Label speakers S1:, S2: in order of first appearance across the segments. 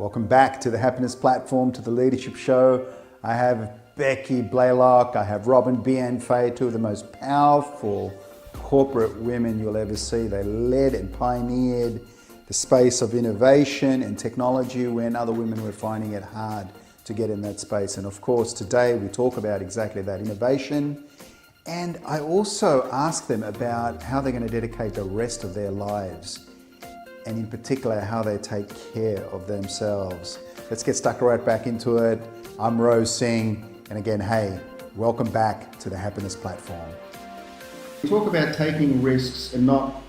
S1: Welcome back to the Happiness Platform, to the Leadership Show. I have Becky Blalock, I have Robin Bienfait, two of the most powerful corporate women you'll ever see. They led and pioneered the space of innovation and technology when other women were finding it hard to get in that space. And of course, today we talk about exactly that, innovation. And I also ask them about how they're going to dedicate the rest of their lives, and in particular, how they take care of themselves. Let's get stuck right back into it. I'm Rose Singh, and again, hey, welcome back to the Happiness Platform.
S2: We talk about taking risks and not,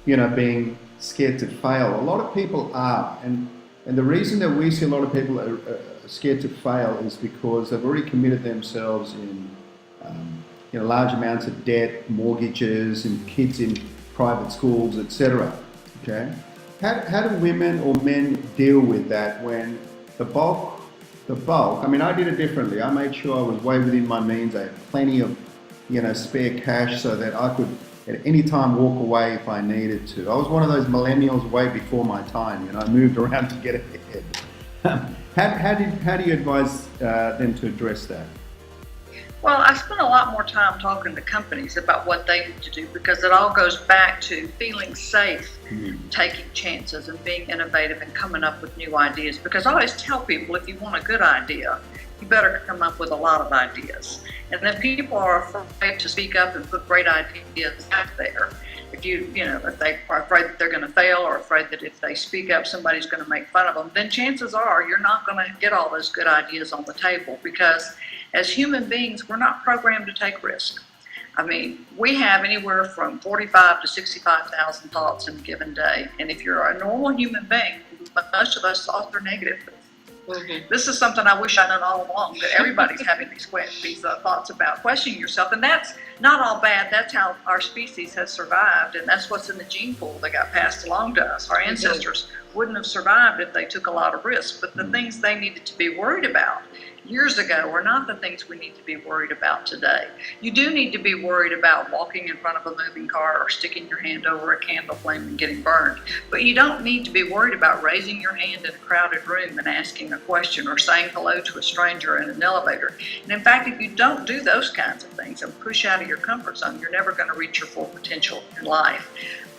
S2: being scared to fail. A lot of people are, and the reason that we see a lot of people are scared to fail is because they've already committed themselves in large amounts of debt, mortgages, and kids in private schools, etc. Okay, how do women or men deal with that when the bulk? I mean, I did it differently. I made sure I was way within my means. I had plenty of spare cash so that I could at any time walk away if I needed to. I was one of those millennials way before my time. I moved around to get ahead. How do you advise them to address that?
S3: Well, I spend a lot more time talking to companies about what they need to do, because it all goes back to feeling safe, taking chances and being innovative and coming up with new ideas. Because I always tell people, if you want a good idea, you better come up with a lot of ideas. And if people are afraid to speak up and put great ideas out there, if they are afraid that they're going to fail, or afraid that if they speak up, somebody's going to make fun of them, then chances are you're not going to get all those good ideas on the table. Because as human beings, we're not programmed to take risk. I mean, we have anywhere from 45 to 65,000 thoughts in a given day. And if you're a normal human being, most of us thoughts are negative. Mm-hmm. This is something I wish I'd known all along, that everybody's having these thoughts about questioning yourself. And that's not all bad. That's how our species has survived. And that's what's in the gene pool that got passed along to us. Our ancestors wouldn't have survived if they took a lot of risks. But the things they needed to be worried about years ago are not the things we need to be worried about today. You do need to be worried about walking in front of a moving car or sticking your hand over a candle flame and getting burned. But you don't need to be worried about raising your hand in a crowded room and asking a question, or saying hello to a stranger in an elevator. And in fact, if you don't do those kinds of things and push out of your comfort zone, you're never going to reach your full potential in life.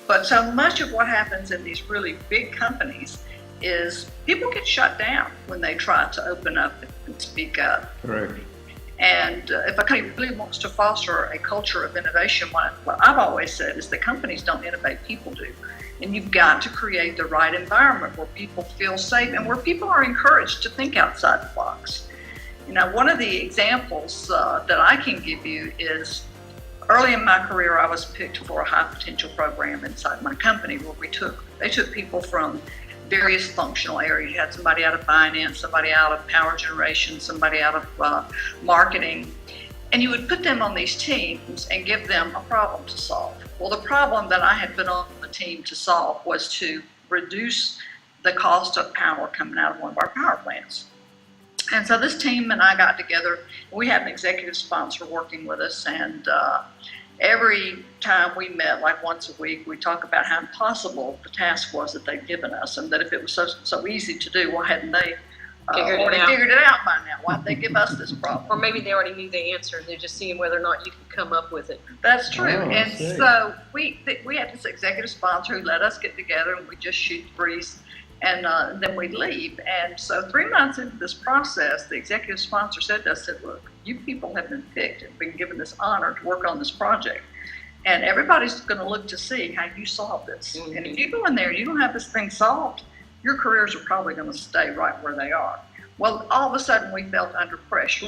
S3: But so much of what happens in these really big companies is people get shut down when they try to open up and speak up.
S2: Correct.
S3: And if a company really wants to foster a culture of innovation, what I've always said is that companies don't innovate, people do. And you've got to create the right environment where people feel safe and where people are encouraged to think outside the box. One of the examples that I can give you is, early in my career, I was picked for a high potential program inside my company where they took people from various functional areas. You had somebody out of finance, somebody out of power generation, somebody out of marketing, and you would put them on these teams and give them a problem to solve. Well, the problem that I had been on the team to solve was to reduce the cost of power coming out of one of our power plants. And so this team and I got together. We had an executive sponsor working with us, and every time we met, like once a week, we talk about how impossible the task was that they'd given us, and that if it was so easy to do, why hadn't they figured it out by now? Why'd they give us this problem?
S4: Or maybe they already knew the answer. They're just seeing whether or not you could come up with it.
S3: That's true. And so we had this executive sponsor who let us get together, and we just shoot the breeze, and then we'd leave. And so 3 months into this process, the executive sponsor said to us, look, you people have been picked and been given this honor to work on this project. And everybody's going to look to see how you solve this. Mm-hmm. And if you go in there and you don't have this thing solved, your careers are probably going to stay right where they are. Well, all of a sudden we felt under pressure,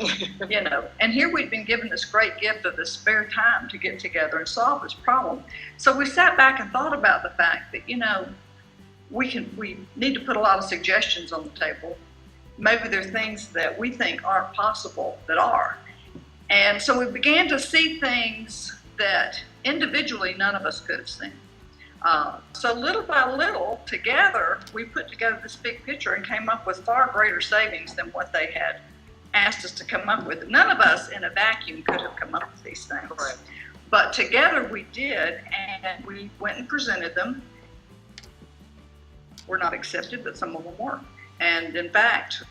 S3: and here we'd been given this great gift of this spare time to get together and solve this problem. So we sat back and thought about the fact that, we need to put a lot of suggestions on the table. Maybe there are things that we think aren't possible that are. And so we began to see things that individually none of us could have seen. So little by little, together, we put together this big picture and came up with far greater savings than what they had asked us to come up with. None of us in a vacuum could have come up with these things.
S4: Right.
S3: But together we did, and we went and presented them. Were not accepted, but some of them were. And in fact,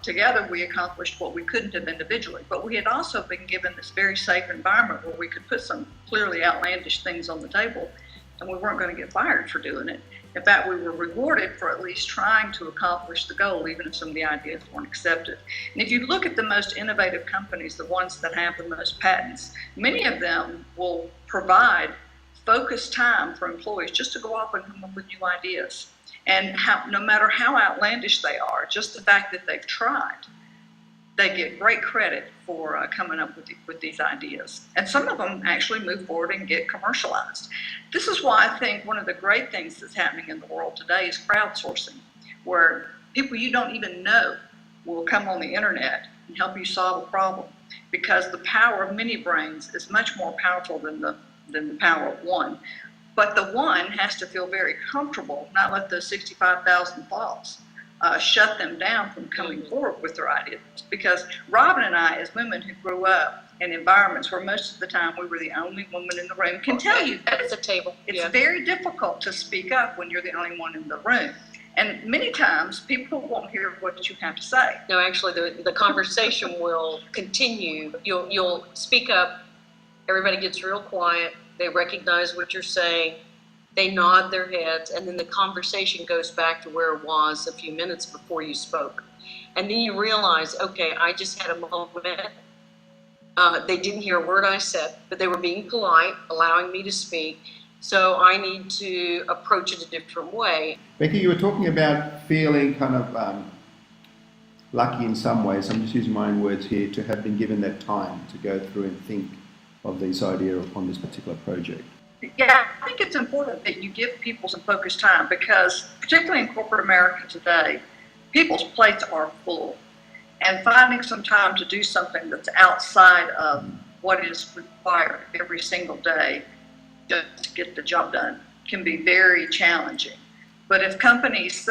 S3: together we accomplished what we couldn't have individually. But we had also been given this very safe environment where we could put some clearly outlandish things on the table, and we weren't going to get fired for doing it. In fact, we were rewarded for at least trying to accomplish the goal, even if some of the ideas weren't accepted. And if you look at the most innovative companies, the ones that have the most patents, many of them will provide focused time for employees just to go off and come up with new ideas. And no matter how outlandish they are, just the fact that they've tried, they get great credit for coming up with these ideas. And some of them actually move forward and get commercialized. This is why I think one of the great things that's happening in the world today is crowdsourcing, where people you don't even know will come on the internet and help you solve a problem, because the power of many brains is much more powerful than the power of one. But the one has to feel very comfortable, not let those 65,000 thoughts shut them down from coming forward with their ideas. Because Robin and I, as women who grew up in environments where most of the time we were the only woman in the room, can tell you that
S4: At the table.
S3: it's very difficult to speak up when you're the only one in the room. And many times people won't hear what you have to say.
S4: No, actually, the conversation will continue. You'll speak up. Everybody gets real quiet. They recognize what you're saying. They nod their heads, and then the conversation goes back to where it was a few minutes before you spoke. And then you realize, okay, I just had a moment. They didn't hear a word I said, but they were being polite, allowing me to speak. So I need to approach it a different way.
S2: Becky, you were talking about feeling kind of lucky in some ways. I'm just using my own words here, to have been given that time to go through and think of this idea upon this particular project.
S3: Yeah, I think it's important that you give people some focused time, because particularly in corporate America today, people's plates are full. And finding some time to do something that's outside of what is required every single day just to get the job done can be very challenging. But if companies,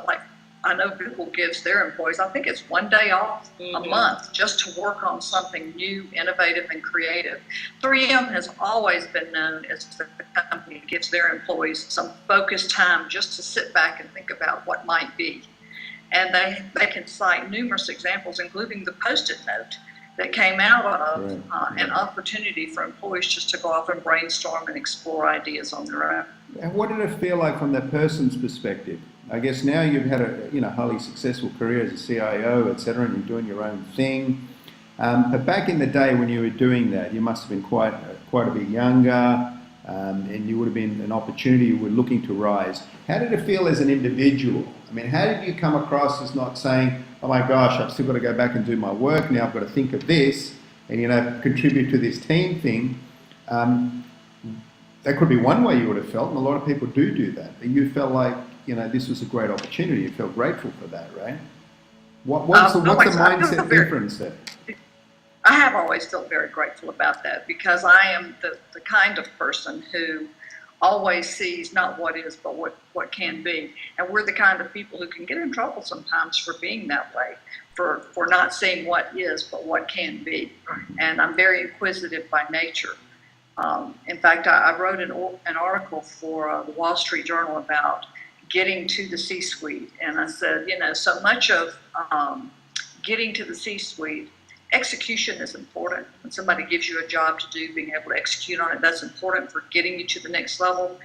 S3: like I know Google gives their employees, I think it's one day off a month just to work on something new, innovative, and creative. 3M has always been known as the company that gives their employees some focused time just to sit back and think about what might be. And they can cite numerous examples, including the Post-it note that came out of an opportunity for employees just to go off and brainstorm and explore ideas on their own.
S2: And what did it feel like from that person's perspective? I guess now you've had a highly successful career as a CIO, etc., and you're doing your own thing. But back in the day when you were doing that, you must have been quite a bit younger, and you would have been an opportunity, you were looking to rise. How did it feel as an individual? I mean, how did you come across as not saying, oh my gosh, I've still got to go back and do my work, now I've got to think of this, and contribute to this team thing? That could be one way you would have felt, and a lot of people do that. But you felt like, this was a great opportunity. You felt grateful for that, right? What's the mindset difference there?
S3: I have always felt very grateful about that, because I am the kind of person who always sees not what is, but what can be. And we're the kind of people who can get in trouble sometimes for being that way, for not seeing what is, but what can be. And I'm very inquisitive by nature. In fact, I wrote an article for the Wall Street Journal about getting to the C-suite. And I said, so much of getting to the C-suite, execution is important. When somebody gives you a job to do, being able to execute on it, that's important for getting you to the next level.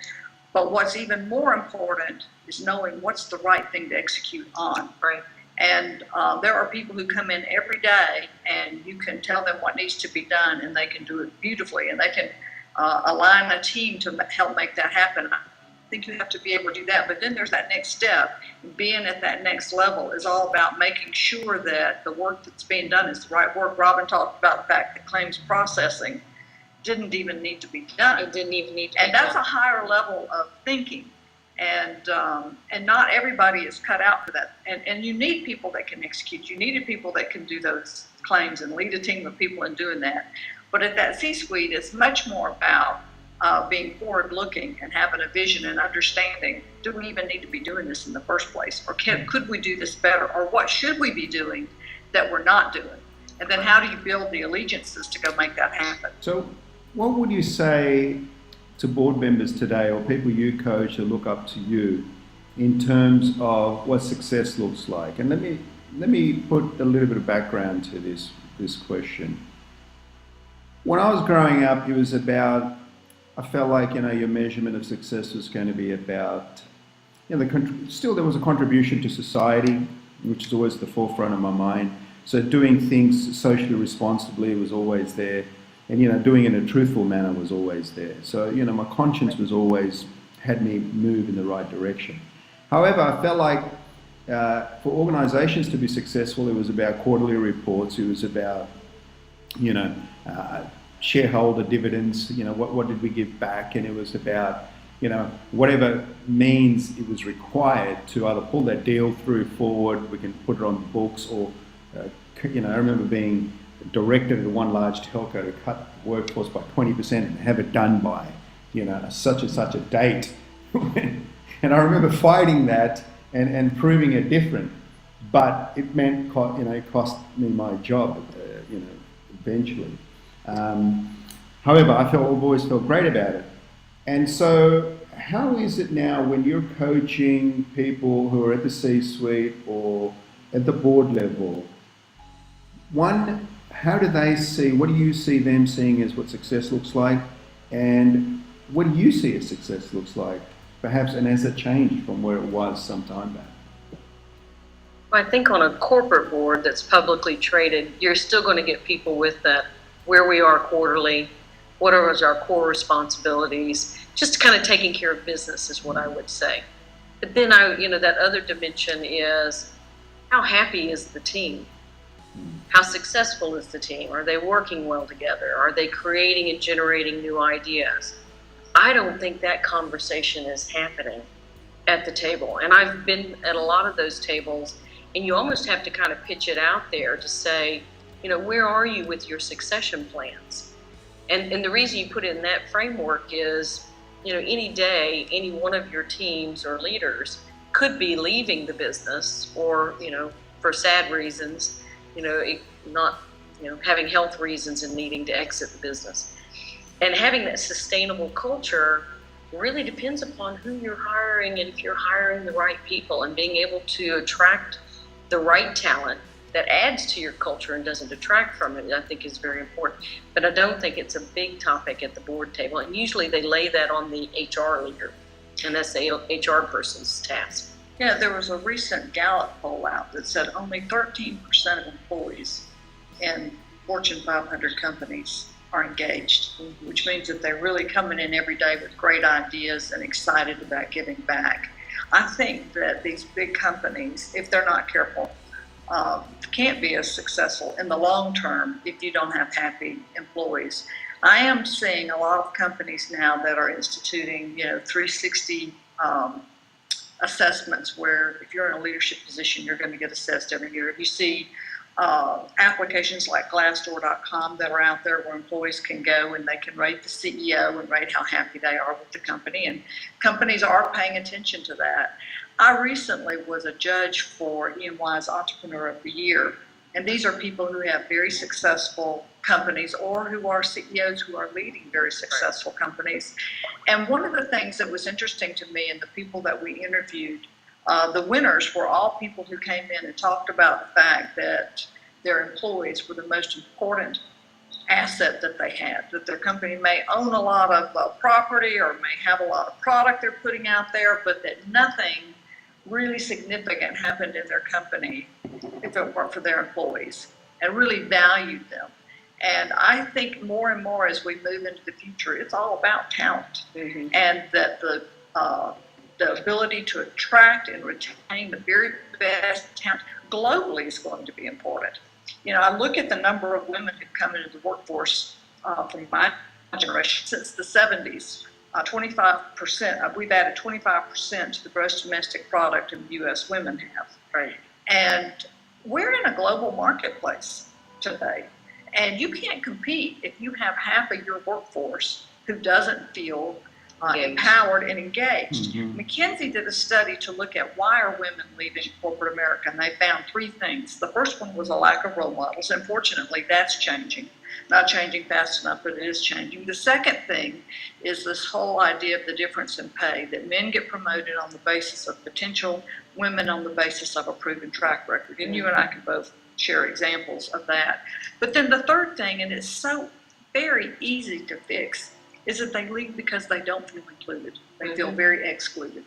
S3: But what's even more important is knowing what's the right thing to execute on.
S4: Right.
S3: And there are people who come in every day, and you can tell them what needs to be done, and they can do it beautifully, and they can align a team to help make that happen. I think you have to be able to do that. But then there's that next step. Being at that next level is all about making sure that the work that's being done is the right work. Robin talked about the fact that claims processing didn't even need to be done.
S4: It didn't even need to be done.
S3: And that's a higher level of thinking. And not everybody is cut out for that. And you need people that can execute. You need people that can do those claims and lead a team of people in doing that. But at that C-suite, it's much more about being forward-looking and having a vision and understanding, do we even need to be doing this in the first place? Or could we do this better? Or what should we be doing that we're not doing? And then how do you build the allegiances to go make that happen?
S2: So what would you say to board members today, or people you coach or look up to you, in terms of what success looks like. And let me put a little bit of background to this question. When I was growing up, it was about, I felt like, your measurement of success was going to be about, still there was a contribution to society, which is always at the forefront of my mind. So doing things socially responsibly was always there, and doing it in a truthful manner was always there. So my conscience was always had me move in the right direction. However, I felt like for organisations to be successful, it was about quarterly reports. It was about shareholder dividends. What did we give back, and it was about whatever means it was required to either pull that deal through forward, we can put it on the books, or I remember being directed at one large telco to cut the workforce by 20% and have it done by such and such a date. And I remember fighting that and proving it different, but it meant it cost me my job eventually. However, I've always felt great about it. And so how is it now when you're coaching people who are at the C-suite or at the board level? One, how do they see, what do you see them seeing as what success looks like? And what do you see as success looks like, perhaps, and has it changed from where it was some time back?
S4: I think on a corporate board that's publicly traded, you're still going to get people with that, where we are quarterly, what are our core responsibilities, just kind of taking care of business is what I would say. But then that other dimension is, how happy is the team? How successful is the team? Are they working well together? Are they creating and generating new ideas? I don't think that conversation is happening at the table. And I've been at a lot of those tables, and you almost have to kind of pitch it out there to say, where are you with your succession plans? And the reason you put it in that framework is, any day, any one of your teams or leaders could be leaving the business, or, for sad reasons, not, having health reasons and needing to exit the business. And having that sustainable culture really depends upon who you're hiring, and if you're hiring the right people, and being able to attract the right talent that adds to your culture and doesn't detract from it, I think is very important. But I don't think it's a big topic at the board table. And usually they lay that on the HR leader, and that's the HR person's task.
S3: Yeah, there was a recent Gallup poll out that said only 13% of employees in Fortune 500 companies are engaged, which means that they're really coming in every day with great ideas and excited about giving back. I think that these big companies, if they're not careful, can't be as successful in the long term if you don't have happy employees. I am seeing a lot of companies now that are instituting, 360 assessments, where if you're in a leadership position, you're going to get assessed every year. If you see applications like Glassdoor.com that are out there where employees can go and they can rate the CEO and rate how happy they are with the company, and companies are paying attention to that. I recently was a judge for EY's Entrepreneur of the Year, and these are people who have very successful companies or who are CEOs who are leading very successful companies. And one of the things that was interesting to me, and the people that we interviewed, the winners were all people who came in and talked about the fact that their employees were the most important asset that they had, that their company may own a lot of property or may have a lot of product they're putting out there, but that nothing really significant happened in their company if it weren't for their employees, and really valued them. And I think more and more as we move into the future, it's all about talent, and that the ability to attract and retain the very best talent globally is going to be important. I look at the number of women who've come into the workforce from my generation since the 70s. 25%, we've added 25% to the gross domestic product in the U.S. women have. Right. And we're in a global marketplace today. And you can't compete if you have half of your workforce who doesn't feel empowered and engaged.
S2: Mhm.
S3: McKinsey did a study to look at why are women leaving corporate America, and they found three things. The first one was a lack of role models, and fortunately that's changing. Not changing fast enough, but it is changing. The second thing is this whole idea of the difference in pay, that men get promoted on the basis of potential, women on the basis of a proven track record. And you and I can both share examples of that. But then the third thing, and it's so very easy to fix, is that they leave because they don't feel included. They feel very excluded.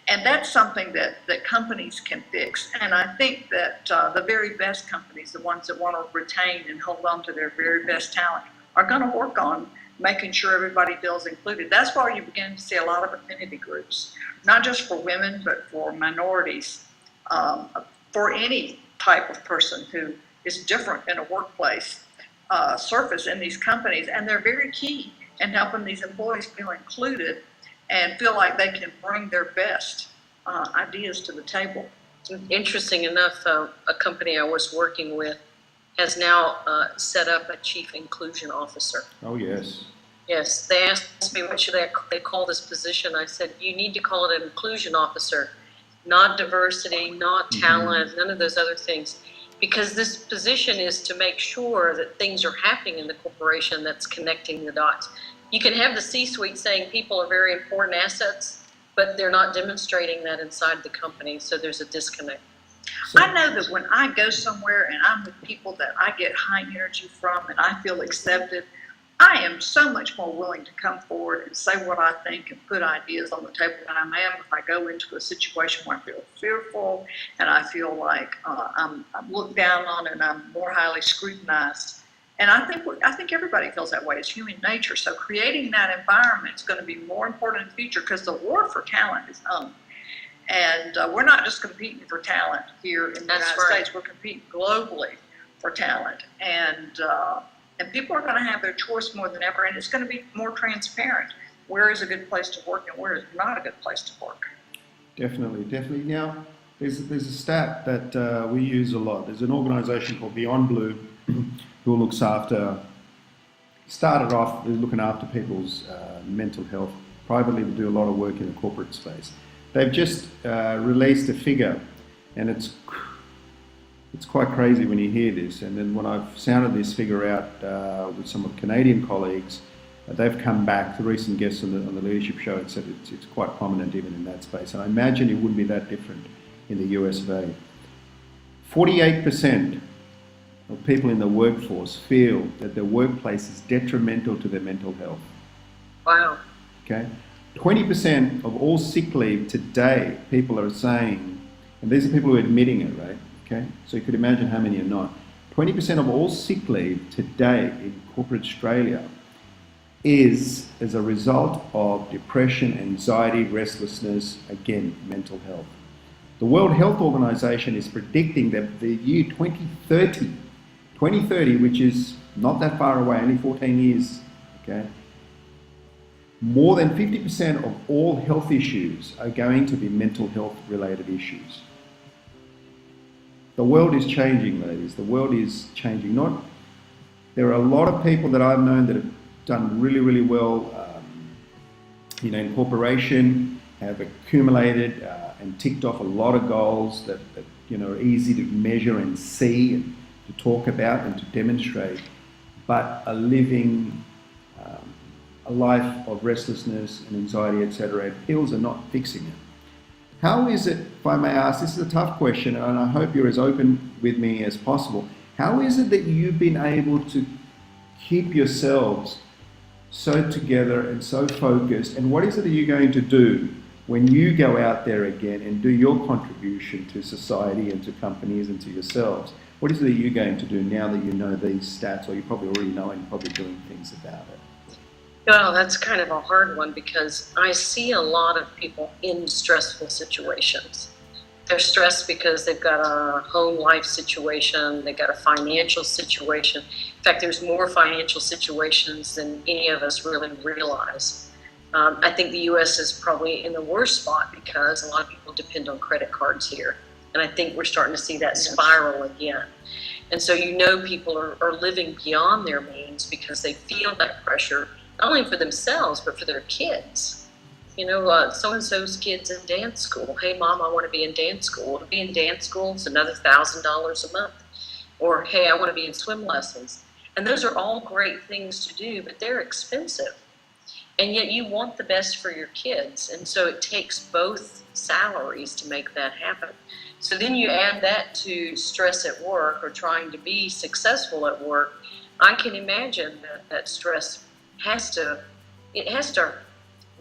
S3: And that's something that companies can fix. And I think that the very best companies, the ones that want to retain and hold on to their very best talent, are going to work on making sure everybody feels included. That's why you begin to see a lot of affinity groups, not just for women, but for minorities, for any type of person who is different in a workplace, surface in these companies. And they're very key in helping these employees feel included and feel like they can bring their best ideas to the table.
S4: Interesting enough, a company I was working with has now set up a chief inclusion officer.
S2: Oh, yes.
S4: Yes, they asked me what should they call this position. I said, you need to call it an inclusion officer, not diversity, not talent, none of those other things. Because this position is to make sure that things are happening in the corporation that's connecting the dots. You can have the C-suite saying people are very important assets, but they're not demonstrating that inside the company, so there's a disconnect.
S3: I know that when I go somewhere and I'm with people that I get high energy from and I feel accepted, I am so much more willing to come forward and say what I think and put ideas on the table than I am if I go into a situation where I feel fearful and I feel like I'm looked down on and I'm more highly scrutinized. And I think everybody feels that way. It's human nature. So creating that environment is going to be more important in the future because the war for talent is on. And we're not just competing for talent here in the United States. We're competing globally for talent. And people are going to have their choice more than ever. And it's going to be more transparent. Where is a good place to work and where is not a good place to work?
S2: Definitely, definitely. Now, there's a stat that we use a lot. There's an organization called Beyond Blue who looks after, started off looking after people's mental health. Privately, they do a lot of work in the corporate space. They've just released a figure, and it's quite crazy when you hear this. And then when I've sounded this figure out with some of the Canadian colleagues, they've come back. The recent guests on the leadership show had said it's quite prominent even in that space. And I imagine it wouldn't be that different in the US of A. 48% of people in the workforce feel that their workplace is detrimental to their mental health.
S4: Wow.
S2: Okay. 20% of all sick leave today, people are saying, and these are people who are admitting it, right? Okay. So you could imagine how many are not. 20% of all sick leave today in corporate Australia is as a result of depression, anxiety, restlessness, again, mental health. The World Health Organization is predicting that the year 2030, which is not that far away, only 14 years, okay, more than 50% of all health issues are going to be mental health related issues. The world is changing, ladies. The world is changing. There are a lot of people that I've known that have done really, really well, in corporation, have accumulated and ticked off a lot of goals that are easy to measure and see and to talk about and to demonstrate, but are living a life of restlessness and anxiety, etc. And pills are not fixing it. How is it, if I may ask, this is a tough question, and I hope you're as open with me as possible. How is it that you've been able to keep yourselves so together and so focused? And what is it that you're going to do when you go out there again and do your contribution to society and to companies and to yourselves? What is it that you're going to do now that you know these stats, or you probably already know and you're probably doing things about it?
S4: Well, that's kind of a hard one because I see a lot of people in stressful situations. They're stressed because they've got a home life situation, they've got a financial situation. In fact, there's more financial situations than any of us really realize. I think the U.S. is probably in the worst spot because a lot of people depend on credit cards here. And I think we're starting to see that spiral again. And so people are living beyond their means because they feel that pressure, not only for themselves, but for their kids. So-and-so's kid's in dance school. Hey, Mom, I want to be in dance school. To be in dance school is another $1,000 a month. Or, hey, I want to be in swim lessons. And those are all great things to do, but they're expensive. And yet you want the best for your kids. And so it takes both salaries to make that happen. So then you add that to stress at work or trying to be successful at work. I can imagine that stress has to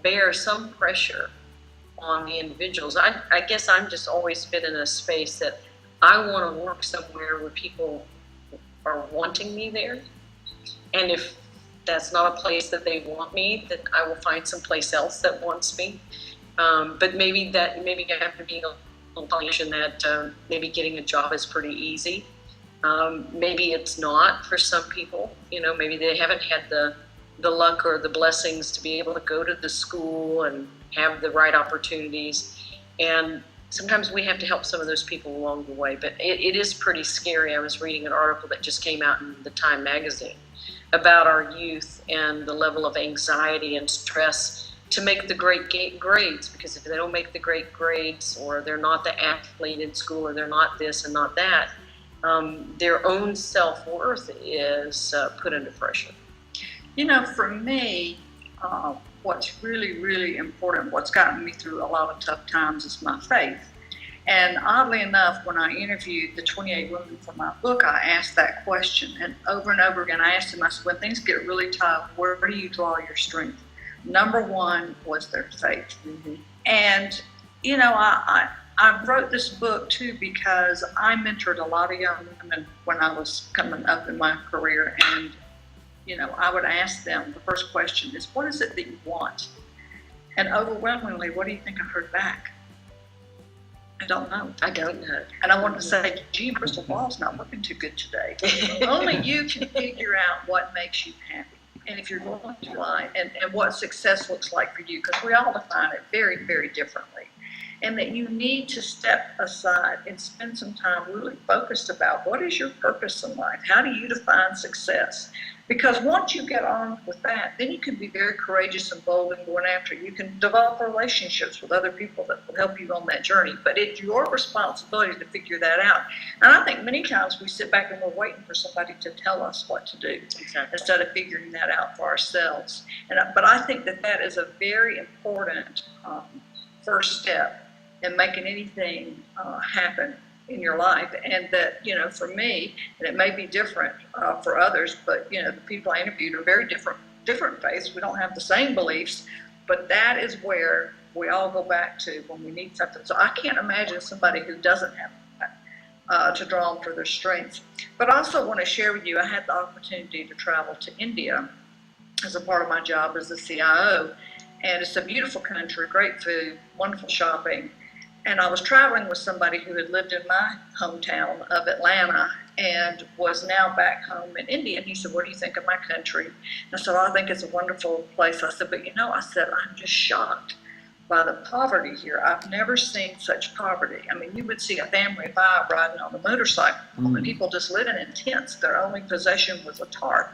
S4: bear some pressure on the individuals. I guess I'm just always been in a space that I want to work somewhere where people are wanting me there. And if that's not a place that they want me, then I will find someplace else that wants me. But maybe I have to be in a position that maybe getting a job is pretty easy. Maybe it's not for some people. Maybe they haven't had the luck or the blessings to be able to go to the school and have the right opportunities. And sometimes we have to help some of those people along the way. But it is pretty scary. I was reading an article that just came out in the Time magazine about our youth and the level of anxiety and stress to make the great grades, because if they don't make the great grades, or they're not the athlete in school, or they're not this and not that, their own self-worth is put under pressure.
S3: For me, what's really, really important, what's gotten me through a lot of tough times is my faith. And oddly enough, when I interviewed the 28 women for my book, I asked that question. And over again, I asked them, I said, when things get really tough, where do you draw your strength? Number one was their faith. Mm-hmm. And, I wrote this book too because I mentored a lot of young women when I was coming up in my career. And, I would ask them, the first question is, what is it that you want? And overwhelmingly, what do you think I heard back? I don't know. And I wanted to say, gee, crystal ball's not working too good today. Only you can figure out what makes you happy. And if you're going to lie, and what success looks like for you, because we all define it very, very differently. And that you need to step aside and spend some time really focused about what is your purpose in life? How do you define success? Because once you get armed with that, then you can be very courageous and bold in going after it. You can develop relationships with other people that will help you on that journey. But it's your responsibility to figure that out. And I think many times we sit back and we're waiting for somebody to tell us what to do, exactly, instead of figuring that out for ourselves. But I think that is a very important first step in making anything happen in your life. And that, for me, and it may be different for others, but, the people I interviewed are very different faiths. We don't have the same beliefs, but that is where we all go back to when we need something. So I can't imagine somebody who doesn't have that to draw on for their strengths. But I also want to share with you, I had the opportunity to travel to India as a part of my job as a CIO. And it's a beautiful country, great food, wonderful shopping. And I was traveling with somebody who had lived in my hometown of Atlanta and was now back home in India. And he said, what do you think of my country? And I said, I think it's a wonderful place. I said, but I'm just shocked by the poverty here. I've never seen such poverty. I mean, you would see a family of 5 riding on a motorcycle, and people just living in tents. Their only possession was a tarp.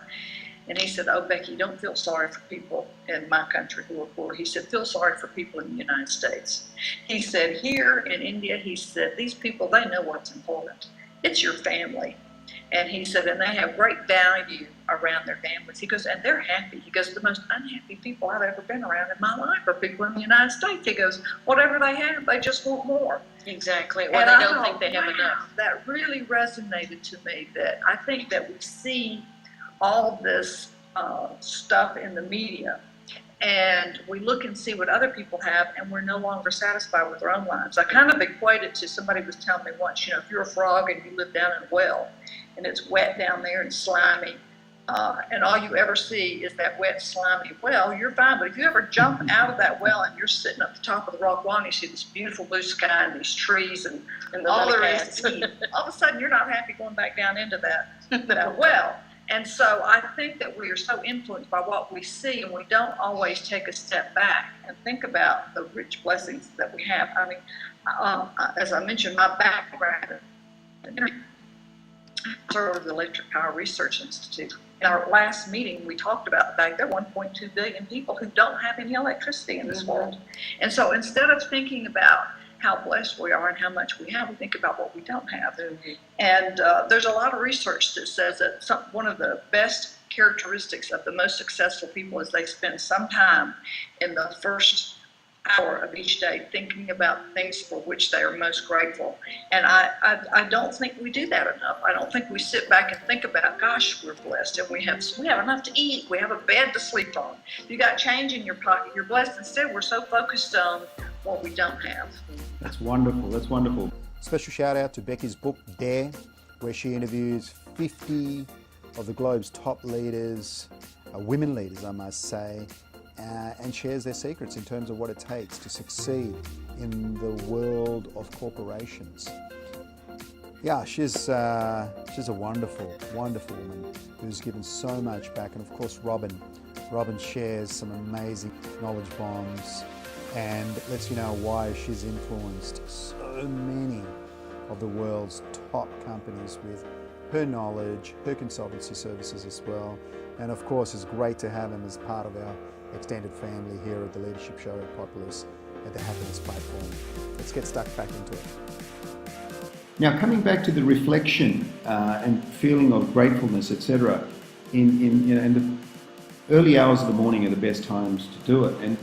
S3: And he said, oh, Becky, don't feel sorry for people in my country who are poor. He said, feel sorry for people in the United States. He said, here in India, he said, these people, they know what's important. It's your family. And he said, and they have great value around their families. He goes, and they're happy. He goes, the most unhappy people I've ever been around in my life are people in the United States. He goes, whatever they have, they just want more.
S4: Exactly. Or they don't think they have enough.
S3: That really resonated to me, that I think that we see all this stuff in the media, and we look and see what other people have, and we're no longer satisfied with our own lives. I kind of equate it to, somebody was telling me once, if you're a frog and you live down in a well, and it's wet down there and slimy, and all you ever see is that wet, slimy well, you're fine. But if you ever jump out of that well and you're sitting at the top of the rock wall and you see this beautiful blue sky and these trees and all there is to eat, all of a sudden you're not happy going back down into that well. And so I think that we are so influenced by what we see, and we don't always take a step back and think about the rich blessings that we have. I mean, as I mentioned, my background, I served with the Electric Power Research Institute. In our last meeting, we talked about the fact there are 1.2 billion people who don't have any electricity in this world. And so instead of thinking about how blessed we are and how much we have, we think about what we don't have. And there's a lot of research that says that one of the best characteristics of the most successful people is they spend some time in the first hour of each day thinking about things for which they are most grateful. And I don't think we do that enough. I don't think we sit back and think about, gosh, we're blessed and we have enough to eat, we have a bed to sleep on, you got change in your pocket, you're blessed. Instead, we're so focused on what we don't have.
S2: That's wonderful. That's wonderful.
S1: Special shout out to Becky's book, Dare, where she interviews 50 of the globe's top leaders, women leaders, I must say, and shares their secrets in terms of what it takes to succeed in the world of corporations. Yeah, she's a wonderful, wonderful woman who's given so much back. And of course, Robin shares some amazing knowledge bombs and lets you know why she's influenced so many of the world's top companies with her knowledge, her consultancy services as well. And of course, it's great to have him as part of our extended family here at the Leadership Show at Populous at the Happiness Platform. Let's get stuck back into it.
S2: Now, coming back to the reflection and feeling of gratefulness, etc., in the early hours of the morning are the best times to do it. And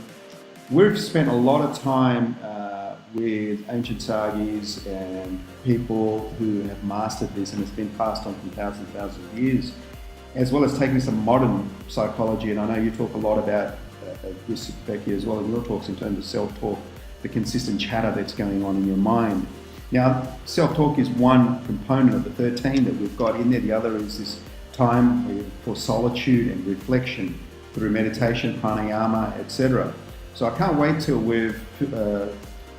S2: we've spent a lot of time with ancient sagis and people who have mastered this, and it's been passed on from thousands and thousands of years, as well as taking some modern psychology. And I know you talk a lot about this, Becky, as well in your talks in terms of self-talk, the consistent chatter that's going on in your mind. Now, self-talk is one component of the 13 that we've got in there. The other is this time for solitude and reflection through meditation, pranayama, etc. So I can't wait till we've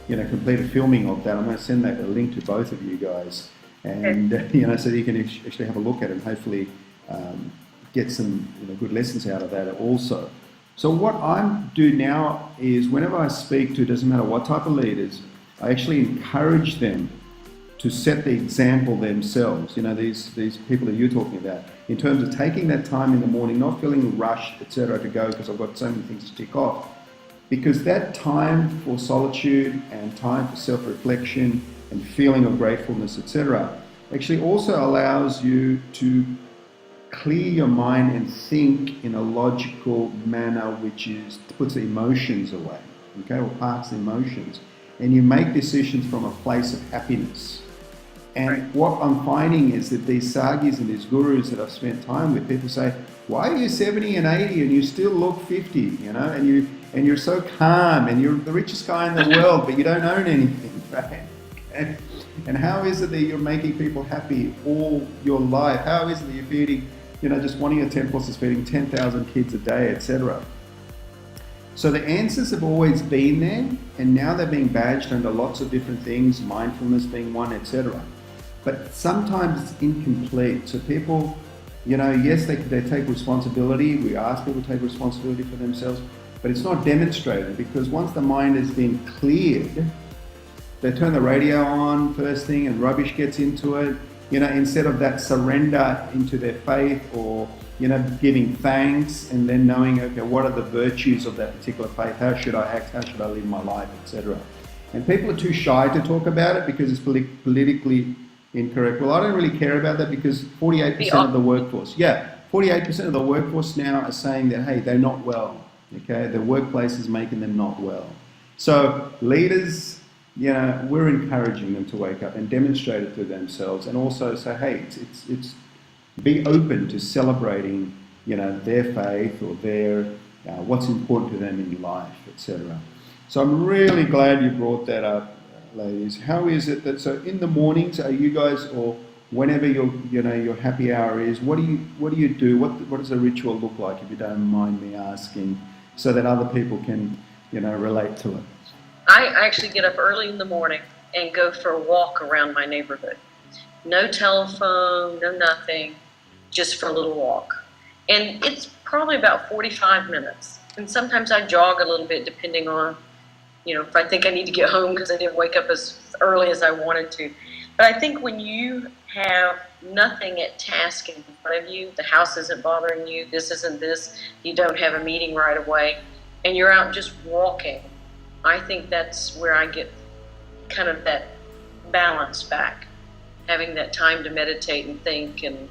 S2: completed filming of that. I'm going to send that a link to both of you guys, and so you can actually have a look at it and hopefully get some good lessons out of that also. So what I do now is whenever I speak to, doesn't matter what type of leaders, I actually encourage them to set the example themselves. These people that you're talking about, in terms of taking that time in the morning, not feeling rushed, etc., to go because I've got so many things to tick off. Because that time for solitude and time for self-reflection and feeling of gratefulness, etc., actually also allows you to clear your mind and think in a logical manner, which puts the emotions away, or parks the emotions, and you make decisions from a place of happiness. And what I'm finding is that these sagis and these gurus that I've spent time with, people say, why are you 70 and 80 and you still look 50, and you're so calm and you're the richest guy in the world, but you don't own anything, right? And how is it that you're making people happy all your life? How is it that you're feeding, just one of your temples is feeding 10,000 kids a day, etc.? So the answers have always been there, and now they're being badged under lots of different things, mindfulness being one, etc. But sometimes it's incomplete. So people, yes, they take responsibility. We ask people to take responsibility for themselves, but it's not demonstrated, because once the mind has been cleared, they turn the radio on first thing and rubbish gets into it, instead of that surrender into their faith or, giving thanks and then knowing, okay, what are the virtues of that particular faith? How should I act? How should I live my life, etc. And people are too shy to talk about it because it's politically incorrect. Well, I don't really care about that, because 48% of the workforce, 48% of the workforce now are saying that, hey, they're not well. Okay, the workplace is making them not well. So leaders, we're encouraging them to wake up and demonstrate it to themselves, and also say, hey, it's be open to celebrating, their faith or their what's important to them in life, etc. So I'm really glad you brought that up, ladies. How is it that, so in the mornings, are you guys, or whenever your happy hour is, what do you do? What does a ritual look like, if you don't mind me asking, so that other people can, relate to it?
S4: I actually get up early in the morning and go for a walk around my neighborhood. No telephone, no nothing, just for a little walk. And it's probably about 45 minutes. And sometimes I jog a little bit depending on, if I think I need to get home because I didn't wake up as early as I wanted to. But I think when you have nothing at task in front of you, the house isn't bothering you, this isn't this, you don't have a meeting right away, and you're out just walking, I think that's where I get kind of that balance back, having that time to meditate and think and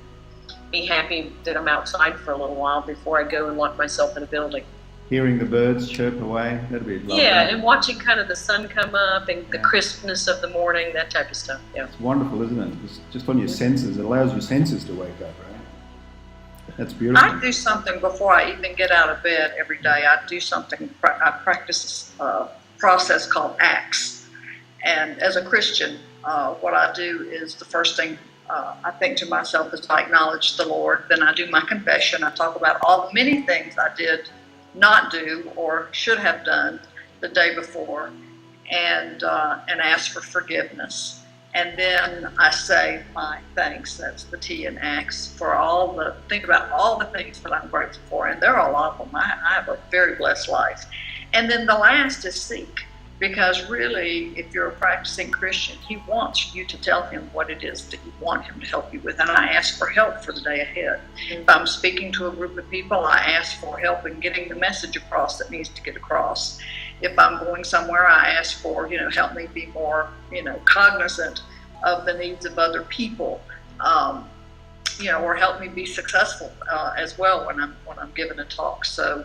S4: be happy that I'm outside for a little while before I go and lock myself in a building.
S2: Hearing the birds chirp away, that'd be lovely.
S4: Yeah, and watching kind of the sun come up and the crispness of the morning, that type of stuff. Yeah.
S2: It's wonderful, isn't it? Just on your senses. It allows your senses to wake up, right? That's beautiful.
S3: I do something before I even get out of bed every day. I do something, I practice a process called ACTS. And as a Christian, what I do is the first thing I think to myself is I acknowledge the Lord. Then I do my confession. I talk about all the many things I did not do or should have done the day before, and ask for forgiveness. And then I say my thanks, that's the T in ACTS, for think about all the things that I'm grateful for, and there are a lot of them. I have a very blessed life. And then the last is seek, because really, if you're a practicing Christian, he wants you to tell him what it is that you want him to help you with. And I ask for help for the day ahead. If I'm speaking to a group of people, I ask for help in getting the message across that needs to get across. If I'm going somewhere, I ask for, help me be more, cognizant of the needs of other people, or help me be successful as well when I'm giving a talk. So,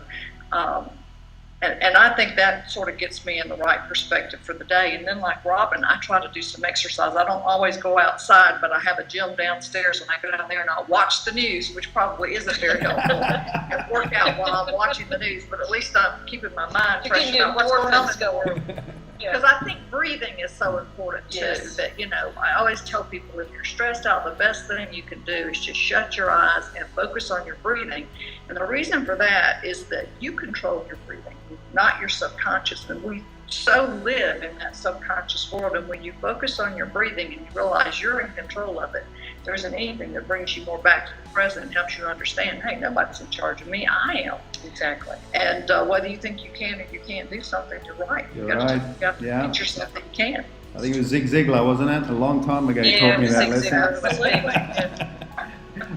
S3: and I think that sort of gets me in the right perspective for the day. And then like Robin, I try to do some exercise. I don't always go outside, but I have a gym downstairs, and I go down there and I'll watch the news, which probably isn't very helpful, and work out while I'm watching the news, but at least I'm keeping my mind fresh about what's going on in the world. Because I think breathing is so important too, that, I always tell people, if you're stressed out, the best thing you can do is just shut your eyes and focus on your breathing. And the reason for that is that you control your breathing, not your subconscious. And we so live in that subconscious world. And when you focus on your breathing and you realize you're in control of it, there isn't anything that brings you more back to the present and helps you understand, hey, nobody's in charge of me, I am.
S4: Exactly.
S3: And whether you think you can or you can't do something, you're right.
S2: You're
S3: you
S2: right.
S3: got to teach yourself that you can.
S2: I think it was Zig Ziglar, wasn't it? A long time ago he taught me that
S4: lesson.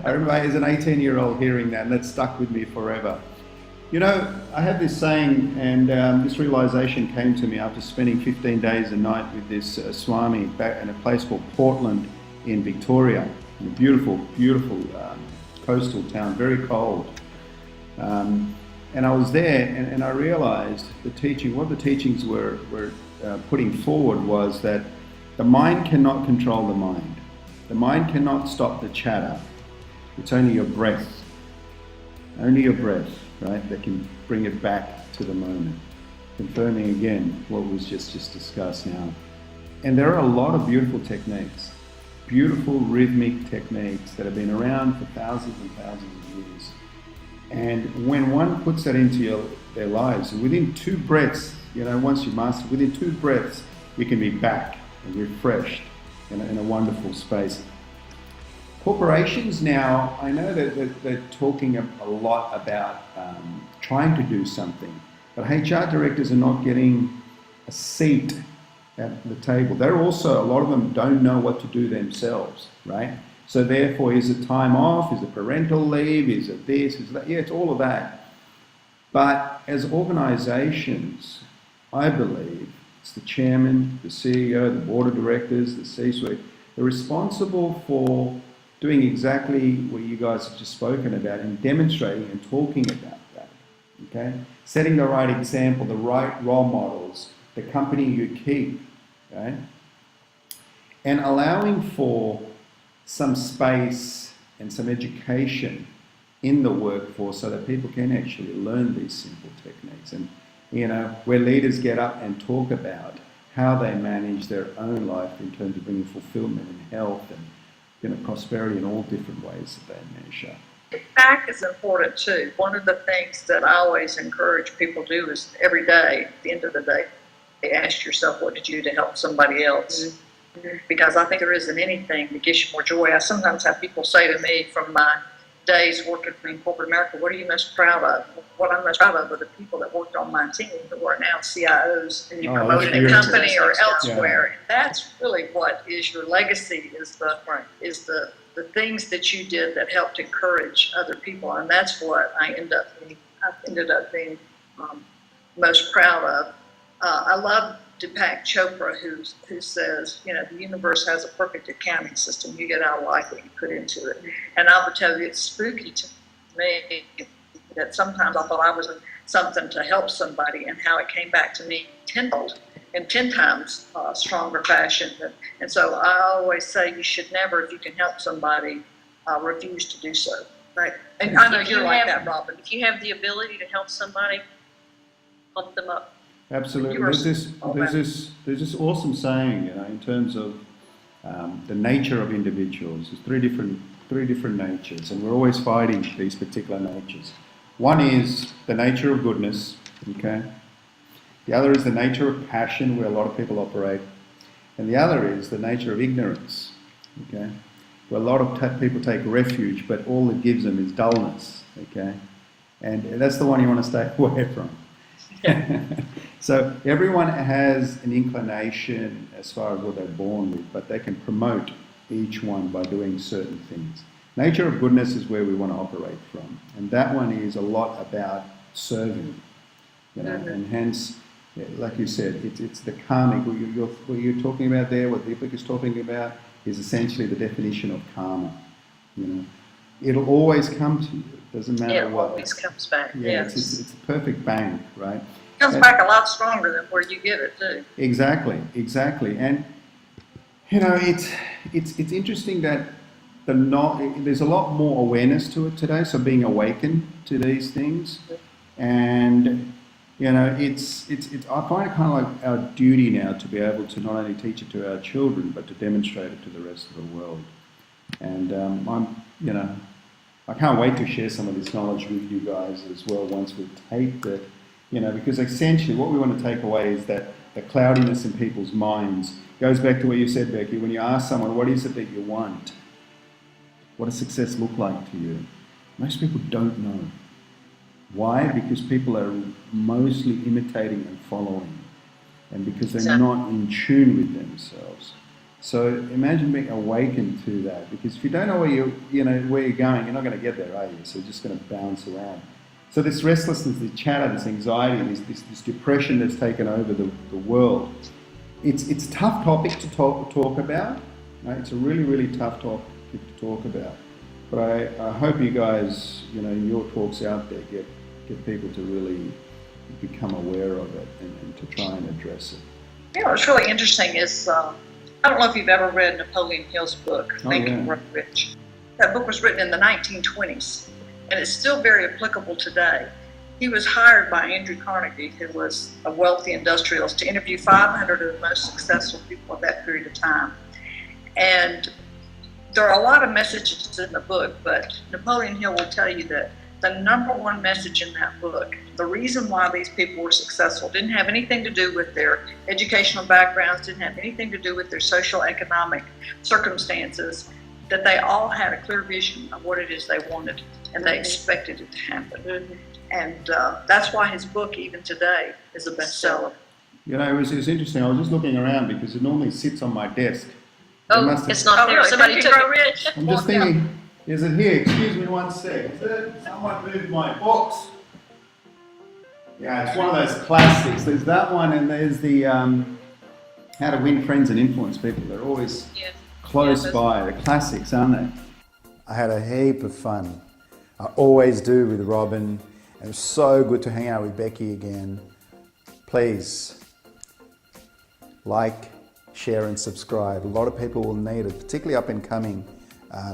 S2: I remember as an 18-year-old hearing that, and that stuck with me forever. I have this saying, and this realization came to me after spending 15 days a night with this Swami back in a place called Portland in Victoria, a beautiful, beautiful coastal town, very cold. And I was there, and I realized what the teachings were putting forward was that the mind cannot control the mind. The mind cannot stop the chatter. It's only your breath. Only your breath, right, that can bring it back to the moment. Confirming again what was just discussed now. And there are a lot of beautiful techniques, beautiful rhythmic techniques that have been around for thousands and thousands of years. And when one puts that into their lives, within 2 breaths, once you master, within 2 breaths, you can be back and refreshed in a wonderful space. Corporations now, I know that they're talking a lot about trying to do something, but HR directors are not getting a seat at the table. They're also, a lot of them don't know what to do themselves, right? So therefore, is it time off? Is it parental leave? Is it this? Is that? Yeah, it's all of that. But as organizations, I believe it's the chairman, the CEO, the board of directors, the C-suite, they're responsible for doing exactly what you guys have just spoken about and demonstrating and talking about that, okay? Setting the right example, the right role models, the company you keep, okay? And allowing for some space and some education in the workforce so that people can actually learn these simple techniques. And, where leaders get up and talk about how they manage their own life in terms of bringing fulfillment and health and prosperity in all different ways that they measure.
S3: Feedback is important too. One of the things that I always encourage people to do is every day, at the end of the day, ask yourself, what did you do to help somebody else? Because I think there isn't anything that gives you more joy. I sometimes have people say to me from my days working for in corporate America, what are you most proud of? What I'm most proud of are the people that worked on my team who are now CIOs and you promoted in a company or elsewhere. And that's really what is your legacy, is the things that you did that helped encourage other people. And that's what I ended up being most proud of. I love Deepak Chopra, who says, the universe has a perfect accounting system. You get out of life what you put into it. And I would tell you, it's spooky to me that sometimes I thought I was something to help somebody, and how it came back to me tenfold in 10 times stronger fashion. And so I always say you should never, if you can help somebody, refuse to do so. Right? And I know you're like that, Robin.
S4: If you have the ability to help somebody, pump them up.
S2: Absolutely. There's this awesome saying, in terms of the nature of individuals. There's three different natures, and we're always fighting these particular natures. One is the nature of goodness, okay? The other is the nature of passion, where a lot of people operate. And the other is the nature of ignorance, okay? Where a lot of people take refuge, but all it gives them is dullness, okay? And that's the one you want to stay away from. So everyone has an inclination as far as what they're born with, but they can promote each one by doing certain things. Nature of goodness is where we want to operate from, and that one is a lot about serving, and hence, like you said, it's the karmic. What you're talking about there, what Deepak is talking about, is essentially the definition of karma. It'll always come to you. It doesn't matter what.
S3: It always comes back.
S2: Yeah,
S3: yes.
S2: it's a perfect bank, right?
S3: It comes back a lot stronger than where you give it too.
S2: Exactly. And it's interesting that there's a lot more awareness to it today. So being awakened to these things, and it's I find it kind of like our duty now to be able to not only teach it to our children, but to demonstrate it to the rest of the world. And I can't wait to share some of this knowledge with you guys as well once we've taped it. Because essentially what we want to take away is that the cloudiness in people's minds goes back to what you said, Becky. When you ask someone, what is it that you want? What does success look like to you? Most people don't know. Why? Because people are mostly imitating and following, and because they're not in tune with themselves. So imagine being awakened to that, because if you don't know where you're going, you're not going to get there, are you? So you're just going to bounce around. So this restlessness, this chatter, this anxiety, this depression that's taken over the world, it's a tough topic to talk about. Right? It's a really, really tough topic to talk about. But I hope you guys, in your talks out there, get people to really become aware of it and to try and address it.
S3: What's really interesting is, I don't know if you've ever read Napoleon Hill's book, Think and Grow Rich. That book was written in the 1920s, and it's still very applicable today. He was hired by Andrew Carnegie, who was a wealthy industrialist, to interview 500 of the most successful people of that period of time. And there are a lot of messages in the book, but Napoleon Hill will tell you that the number one message in that book, the reason why these people were successful, didn't have anything to do with their educational backgrounds, didn't have anything to do with their social economic circumstances, that they all had a clear vision of what it is they wanted, and they expected it to happen. And that's why his book, even today, is a bestseller.
S2: It was interesting. I was just looking around because it normally sits on my desk.
S4: It's not there. Somebody took it.
S2: I'm just thinking, is it here? Excuse me one sec. Someone moved my books. Yeah, it's one of those classics. There's that one, and there's the How to Win Friends and Influence People. They're always close by. They're classics, aren't they?
S1: I had a heap of fun. I always do with Robin. It was so good to hang out with Becky again. Please like, share and subscribe. A lot of people will need it, particularly up and coming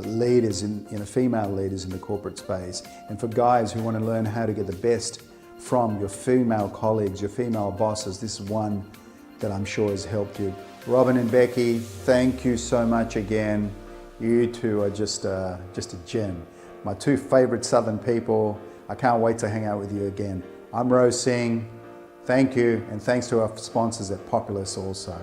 S1: leaders, female leaders in the corporate space. And for guys who want to learn how to get the best from your female colleagues, your female bosses, this is one that I'm sure has helped you. Robin and Becky, thank you so much again. You two are just a gem. My two favorite Southern people. I can't wait to hang out with you again. I'm Rose Singh. Thank you, and thanks to our sponsors at Populous also.